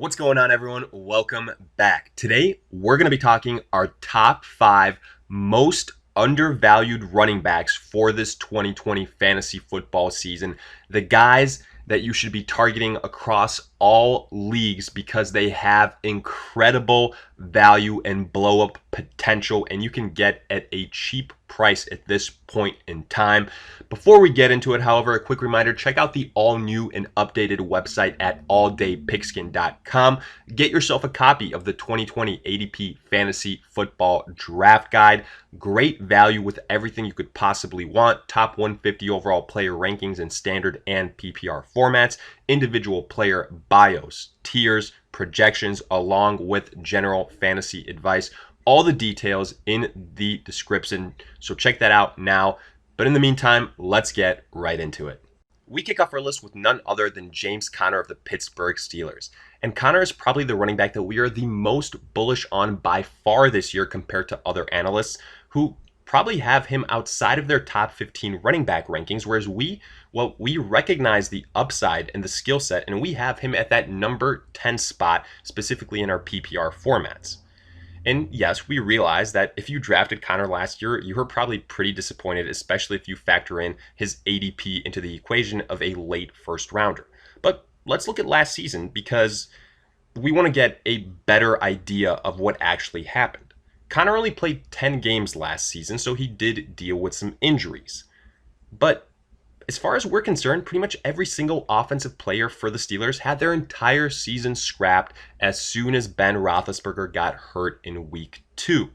What's going on, everyone? Welcome back. Today, we're going to be talking our top 5 most undervalued running backs for this 2020 fantasy football season. The guys that you should be targeting across all leagues because they have incredible value and blow up potential, and you can get at a cheap price at this point in time. Before we get into it, however, a quick reminder, check out the all new and updated website at alldaypigskin.com. Get yourself a copy of the 2020 ADP Fantasy Football Draft Guide. Great value with everything you could possibly want. Top 150 overall player rankings in standard and PPR formats, individual player bios, tiers, projections, along with general fantasy advice. All the details in the description, so check that out now. But in the meantime, let's get right into it. We kick off our list with none other than James Conner of the Pittsburgh Steelers. And Conner is probably the running back that we are the most bullish on by far this year compared to other analysts who probably have him outside of their top 15 running back rankings, whereas we recognize the upside and the skill set, and we have him at that number 10 spot, specifically in our PPR formats. And yes, we realize that if you drafted Conner last year, you were probably pretty disappointed, especially if you factor in his ADP into the equation of a late first rounder. But let's look at last season because we want to get a better idea of what actually happened. Conner only played 10 games last season, so he did deal with some injuries. But as far as we're concerned, pretty much every single offensive player for the Steelers had their entire season scrapped as soon as Ben Roethlisberger got hurt in week 2.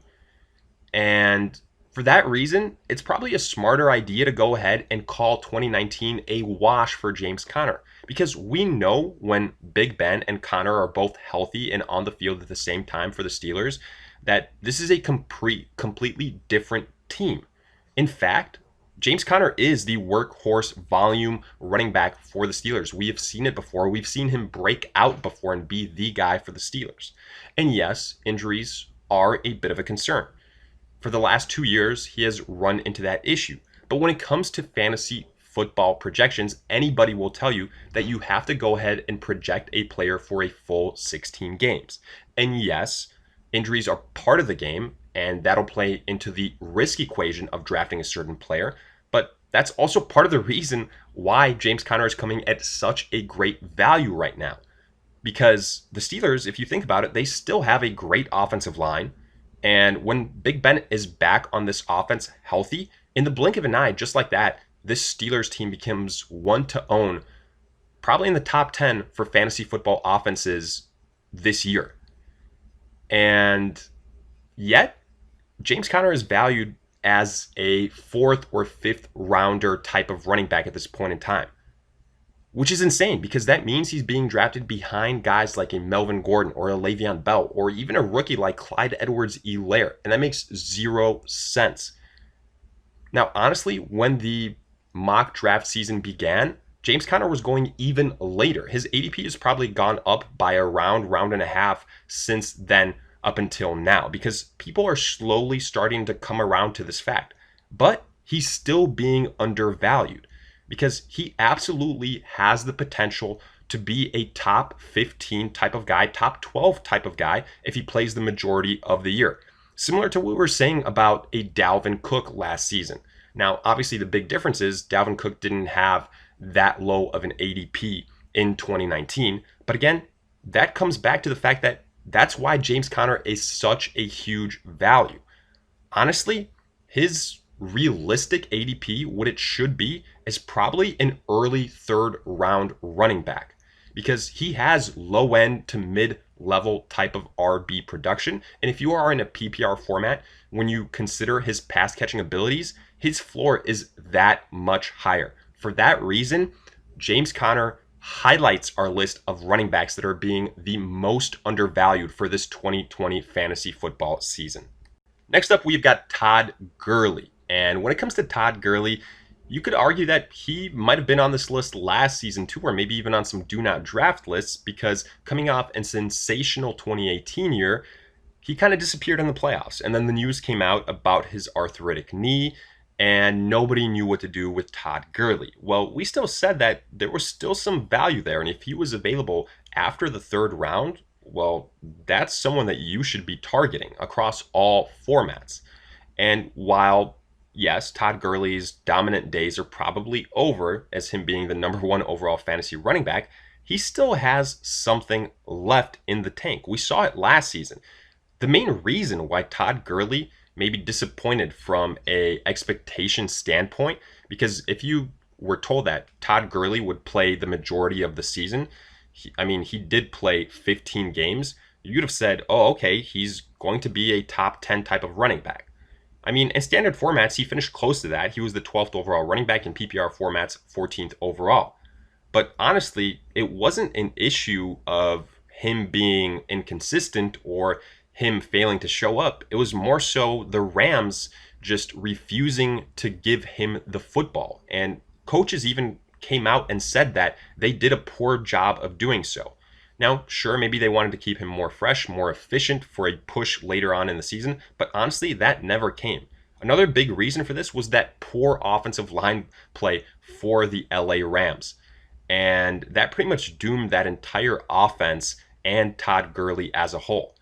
And for that reason, it's probably a smarter idea to go ahead and call 2019 a wash for James Conner, because we know when Big Ben and Conner are both healthy and on the field at the same time for the Steelers, that this is a completely different team. In fact, James Conner is the workhorse volume running back for the Steelers. We have seen it before. We've seen him break out before and be the guy for the Steelers. And yes, injuries are a bit of a concern. For the last 2 years, he has run into that issue. But when it comes to fantasy football projections, anybody will tell you that you have to go ahead and project a player for a full 16 games. And yes, injuries are part of the game, and that'll play into the risk equation of drafting a certain player. But that's also part of the reason why James Conner is coming at such a great value right now. Because the Steelers, if you think about it, they still have a great offensive line. And when Big Ben is back on this offense healthy, in the blink of an eye, just like that, this Steelers team becomes one to own, probably in the top 10 for fantasy football offenses this year. And yet, James Conner is valued as a 4th or 5th rounder type of running back at this point in time, which is insane because that means he's being drafted behind guys like a Melvin Gordon or a Le'Veon Bell or even a rookie like Clyde Edwards-Helaire, and that makes 0 sense. Now, honestly, when the mock draft season began, James Conner was going even later. His ADP has probably gone up by a round and a half since then, up until now, because people are slowly starting to come around to this fact. But he's still being undervalued because he absolutely has the potential to be a top 15 type of guy, top 12 type of guy if he plays the majority of the year. Similar to what we were saying about a Dalvin Cook last season. Now, obviously, the big difference is Dalvin Cook didn't have that low of an ADP in 2019. But again, that comes back to the fact that that's why James Conner is such a huge value. Honestly, his realistic ADP, what it should be, is probably an early 3rd round running back because he has low end to mid-level type of RB production. And if you are in a PPR format, when you consider his pass catching abilities, his floor is that much higher. For that reason, James Conner highlights our list of running backs that are being the most undervalued for this 2020 fantasy football season. Next up, we've got Todd Gurley. And when it comes to Todd Gurley, you could argue that he might have been on this list last season too, or maybe even on some do not draft lists, because coming off a sensational 2018 year, he kind of disappeared in the playoffs. And then the news came out about his arthritic knee. and nobody knew what to do with Todd Gurley. Well, we still said that there was still some value there, and if he was available after the third round, well, that's someone that you should be targeting across all formats. And while, yes, Todd Gurley's dominant days are probably over as him being the number one overall fantasy running back, he still has something left in the tank. We saw it last season. The main reason why Todd Gurley may be disappointed from a expectation standpoint, because if you were told that Todd Gurley would play the majority of the season, he did play 15 games, you'd have said, oh, okay, he's going to be a top 10 type of running back. In standard formats, he finished close to that. He was the 12th overall running back. In PPR formats, 14th overall. But honestly, it wasn't an issue of him being inconsistent or him failing to show up. It was more so the Rams just refusing to give him the football. And coaches even came out and said that they did a poor job of doing so. Now, sure, maybe they wanted to keep him more fresh, more efficient for a push later on in the season, but honestly, that never came. Another big reason for this was that poor offensive line play for the LA Rams. And that pretty much doomed that entire offense and Todd Gurley as a whole.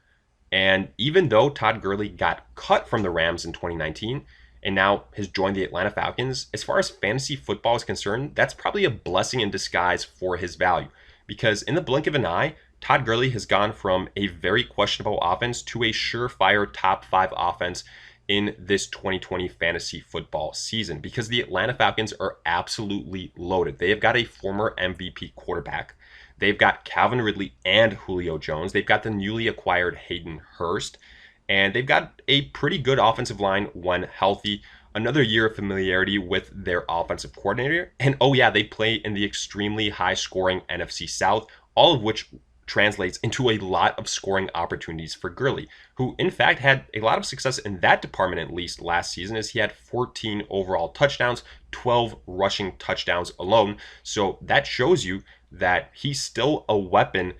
And even though Todd Gurley got cut from the Rams in 2019 and now has joined the Atlanta Falcons, as far as fantasy football is concerned, that's probably a blessing in disguise for his value. Because in the blink of an eye, Todd Gurley has gone from a very questionable offense to a surefire top 5 offense in this 2020 fantasy football season, because the Atlanta Falcons are absolutely loaded. They have got a former MVP quarterback. They've got Calvin Ridley and Julio Jones. They've got the newly acquired Hayden Hurst. And they've got a pretty good offensive line when healthy. Another year of familiarity with their offensive coordinator. And oh yeah, they play in the extremely high-scoring NFC South, all of which translates into a lot of scoring opportunities for Gurley, who in fact had a lot of success in that department at least last season, as he had 14 overall touchdowns, 12 rushing touchdowns alone. So that shows you that he's still a weapon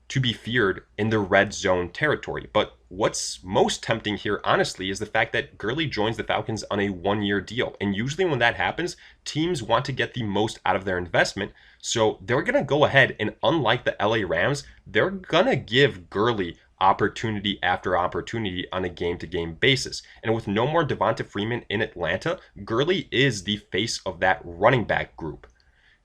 to be feared in the red zone territory. But what's most tempting here, honestly, is the fact that Gurley joins the Falcons on a one-year deal. And usually when that happens, teams want to get the most out of their investment. So they're going to go ahead and, unlike the LA Rams, they're going to give Gurley opportunity after opportunity on a game-to-game basis. And with no more Devonta Freeman in Atlanta, Gurley is the face of that running back group.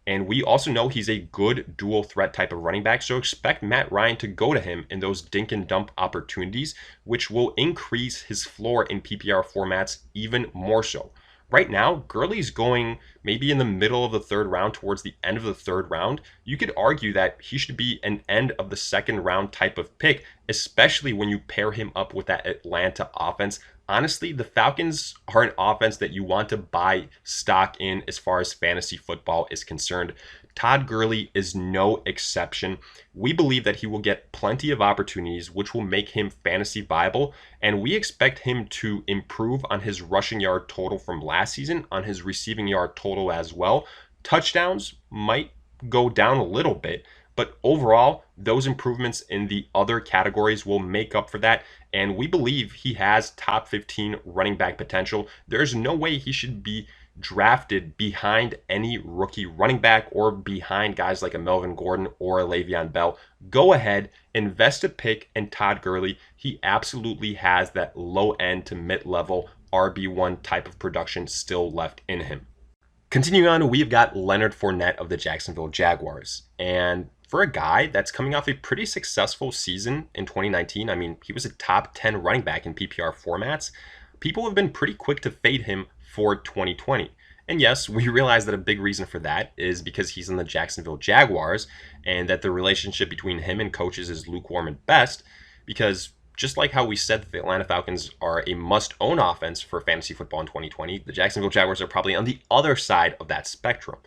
And we also know he's a good dual threat type of running back, so expect Matt Ryan to go to him in those dink and dump opportunities, which will increase his floor in PPR formats even more so. Right now, Gurley's going maybe in the middle of the third round, towards the end of the third round. You could argue that he should be an end of the second round type of pick, especially when you pair him up with that Atlanta offense. Honestly, the Falcons are an offense that you want to buy stock in as far as fantasy football is concerned. Todd Gurley is no exception. We believe that he will get plenty of opportunities, which will make him fantasy viable, and we expect him to improve on his rushing yard total from last season, on his receiving yard total as well. Touchdowns might go down a little bit, but overall, those improvements in the other categories will make up for that, and we believe he has top 15 running back potential. There's no way he should be drafted behind any rookie running back or behind guys like a Melvin Gordon or a Le'Veon Bell. Go ahead, invest a pick in Todd Gurley. He absolutely has that low end to mid-level RB1 type of production still left in him. Continuing on, we've got Leonard Fournette of the Jacksonville Jaguars. And for a guy that's coming off a pretty successful season in 2019, he was a top 10 running back in PPR formats. People have been pretty quick to fade him for 2020. And yes, we realize that a big reason for that is because he's in the Jacksonville Jaguars and that the relationship between him and coaches is lukewarm at best, because just like how we said that the Atlanta Falcons are a must-own offense for fantasy football in 2020, the Jacksonville Jaguars are probably on the other side of that spectrum.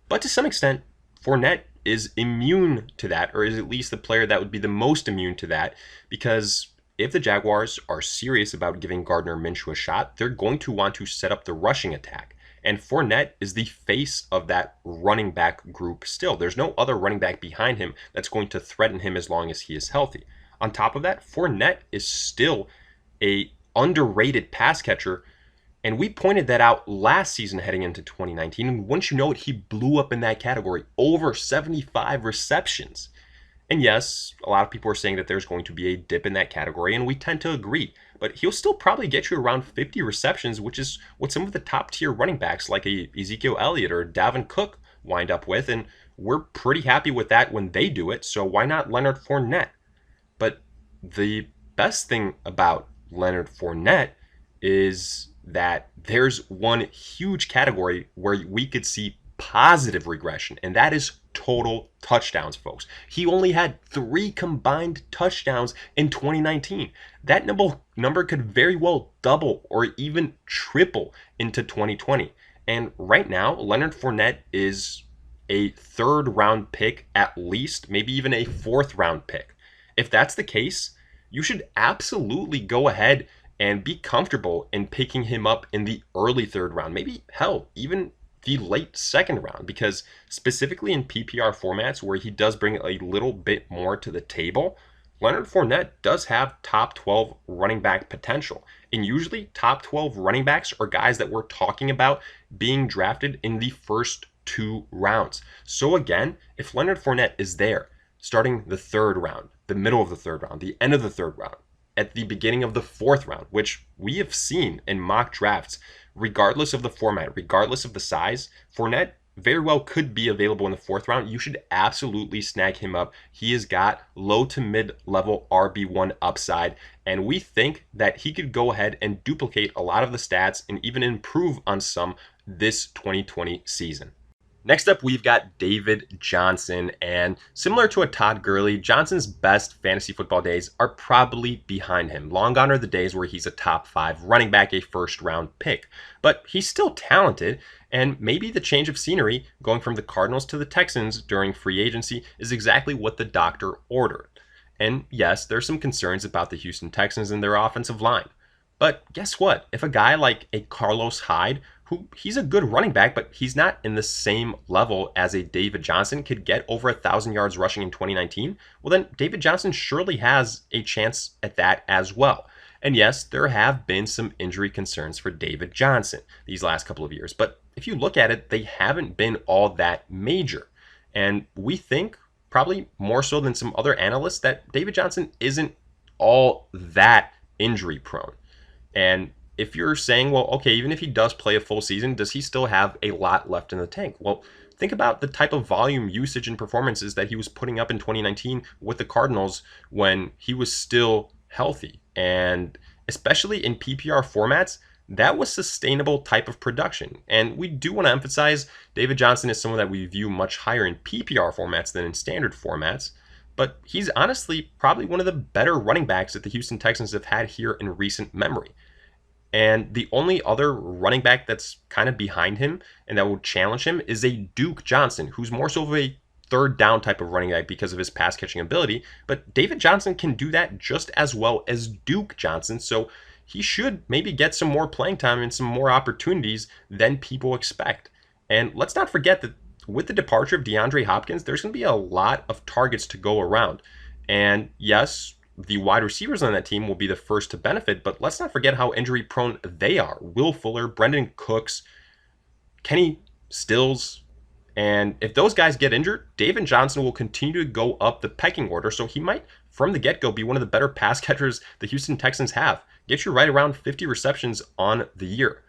But to some extent, Fournette is immune to that, or is at least the player that would be the most immune to that, because if the Jaguars are serious about giving Gardner Minshew a shot, they're going to want to set up the rushing attack. And Fournette is the face of that running back group still. There's no other running back behind him that's going to threaten him as long as he is healthy. On top of that, Fournette is still a underrated pass catcher, And we pointed that out last season heading into 2019. And once you know it, he blew up in that category, over 75 receptions. And yes, a lot of people are saying that there's going to be a dip in that category, and we tend to agree. But he'll still probably get you around 50 receptions, which is what some of the top tier running backs like a Ezekiel Elliott or Dalvin Cook wind up with. And we're pretty happy with that when they do it. So why not Leonard Fournette? But the best thing about Leonard Fournette is that there's one huge category where we could see positive regression, and that is total touchdowns, folks. He only had 3 combined touchdowns in 2019. That number could very well double or even triple into 2020. And right now, Leonard Fournette is a 3rd round pick at least, maybe even a 4th round pick. If that's the case, you should absolutely go ahead and be comfortable in picking him up in the early 3rd round, maybe hell, even the late 2nd round, because specifically in PPR formats where he does bring a little bit more to the table, Leonard Fournette does have top 12 running back potential. And usually top 12 running backs are guys that we're talking about being drafted in the first 2 rounds. So again, if Leonard Fournette is there starting the 3rd round, the middle of the 3rd round, the end of the 3rd round, at the beginning of the 4th round, which we have seen in mock drafts, regardless of the format, regardless of the size, Fournette very well could be available in the 4th round. You should absolutely snag him up. He has got low to mid-level RB1 upside, and we think that he could go ahead and duplicate a lot of the stats and even improve on some this 2020 season. Next up, we've got David Johnson, and similar to a Todd Gurley, Johnson's best fantasy football days are probably behind him. Long gone are the days where he's a top 5 running back, a 1st round pick, but he's still talented, and maybe the change of scenery going from the Cardinals to the Texans during free agency is exactly what the doctor ordered. And yes, there's some concerns about the Houston Texans and their offensive line. But guess what? If a guy like a Carlos Hyde, who he's a good running back, but he's not in the same level as a David Johnson, could get over 1,000 yards rushing in 2019, well then David Johnson surely has a chance at that as well. And yes, there have been some injury concerns for David Johnson these last couple of years, but if you look at it, they haven't been all that major. And we think, probably more so than some other analysts, that David Johnson isn't all that injury prone. And if you're saying, well, okay, even if he does play a full season, does he still have a lot left in the tank? Well, think about the type of volume, usage, and performances that he was putting up in 2019 with the Cardinals when he was still healthy. And especially in PPR formats, that was sustainable type of production. And we do want to emphasize David Johnson is someone that we view much higher in PPR formats than in standard formats. But he's honestly probably one of the better running backs that the Houston Texans have had here in recent memory. And the only other running back that's kind of behind him and that will challenge him is a Duke Johnson, who's more so of a 3rd down type of running back because of his pass catching ability. But David Johnson can do that just as well as Duke Johnson. So he should maybe get some more playing time and some more opportunities than people expect. And let's not forget that with the departure of DeAndre Hopkins, there's going to be a lot of targets to go around. And yes, the wide receivers on that team will be the first to benefit, but let's not forget how injury prone they are. Will Fuller, Brendan Cooks, Kenny Stills, and if those guys get injured, David Johnson will continue to go up the pecking order, so he might, from the get-go, be one of the better pass catchers the Houston Texans have. Get you right around 50 receptions on the year.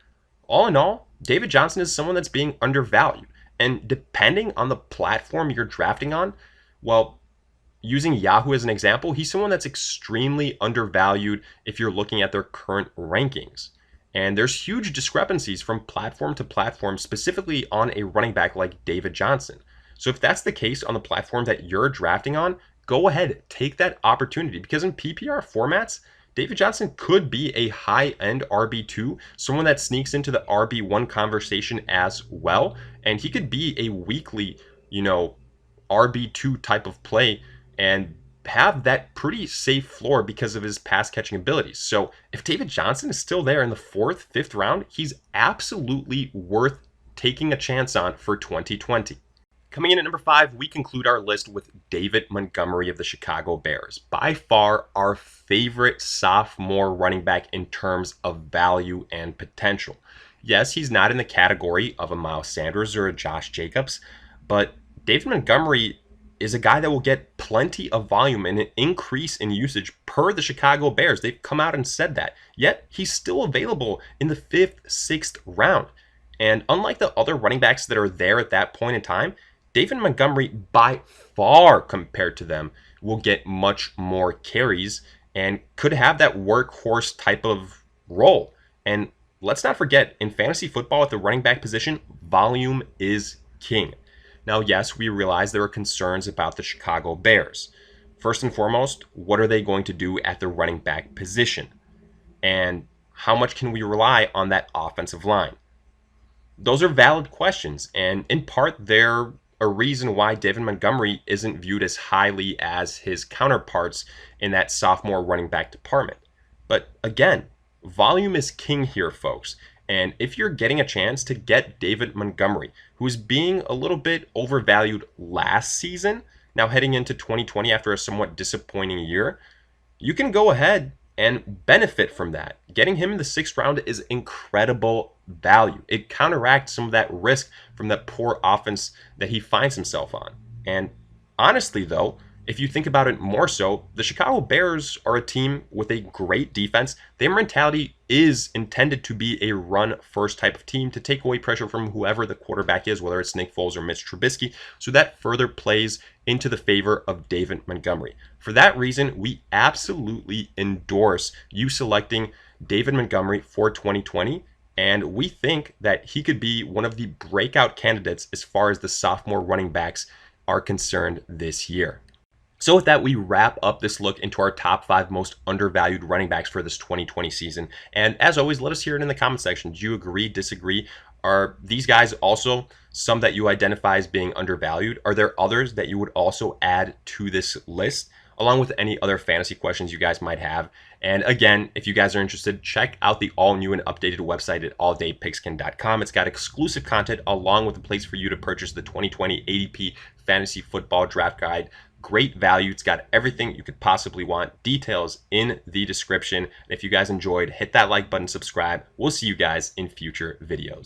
All in all, David Johnson is someone that's being undervalued, and depending on the platform you're drafting on, well, using Yahoo as an example, he's someone that's extremely undervalued if you're looking at their current rankings. And there's huge discrepancies from platform to platform, specifically on a running back like David Johnson. So if that's the case on the platform that you're drafting on, go ahead, take that opportunity, because in PPR formats, David Johnson could be a high-end RB2, someone that sneaks into the RB1 conversation as well, and he could be a weekly, RB2 type of play and have that pretty safe floor because of his pass catching abilities. So if David Johnson is still there in the 4th, 5th round, he's absolutely worth taking a chance on for 2020. Coming in at number 5, we conclude our list with David Montgomery of the Chicago Bears. By far our favorite sophomore running back in terms of value and potential. Yes, he's not in the category of a Miles Sanders or a Josh Jacobs, but David Montgomery is a guy that will get plenty of volume and an increase in usage per the Chicago Bears. They've come out and said that. Yet, he's still available in the 5th, 6th round. And unlike the other running backs that are there at that point in time, David Montgomery, by far compared to them, will get much more carries and could have that workhorse type of role. And let's not forget, in fantasy football at the running back position, volume is king. Now, yes, we realize there are concerns about the Chicago Bears. First and foremost, what are they going to do at the running back position? And how much can we rely on that offensive line? Those are valid questions, and in part, they're a reason why David Montgomery isn't viewed as highly as his counterparts in that sophomore running back department. But again, volume is king here, folks. And if you're getting a chance to get David Montgomery, who's being a little bit overvalued last season, now heading into 2020 after a somewhat disappointing year, you can go ahead and benefit from that. Getting him in the 6th round is incredible value. It counteracts some of that risk from that poor offense that he finds himself on. And honestly, though, if you think about it more so, the Chicago Bears are a team with a great defense. Their mentality is intended to be a run-first type of team to take away pressure from whoever the quarterback is, whether it's Nick Foles or Mitch Trubisky. So that further plays into the favor of David Montgomery. For that reason, we absolutely endorse you selecting David Montgomery for 2020. And we think that he could be one of the breakout candidates as far as the sophomore running backs are concerned this year. So with that, we wrap up this look into our top 5 most undervalued running backs for this 2020 season. And as always, let us hear it in the comment section. Do you agree, disagree? Are these guys also some that you identify as being undervalued? Are there others that you would also add to this list, along with any other fantasy questions you guys might have? And again, if you guys are interested, check out the all-new and updated website at alldaypigskin.com. It's got exclusive content along with a place for you to purchase the 2020 ADP Fantasy Football Draft Guide. Great value. It's got everything you could possibly want. Details in the description. And if you guys enjoyed, hit that like button, subscribe. We'll see you guys in future videos.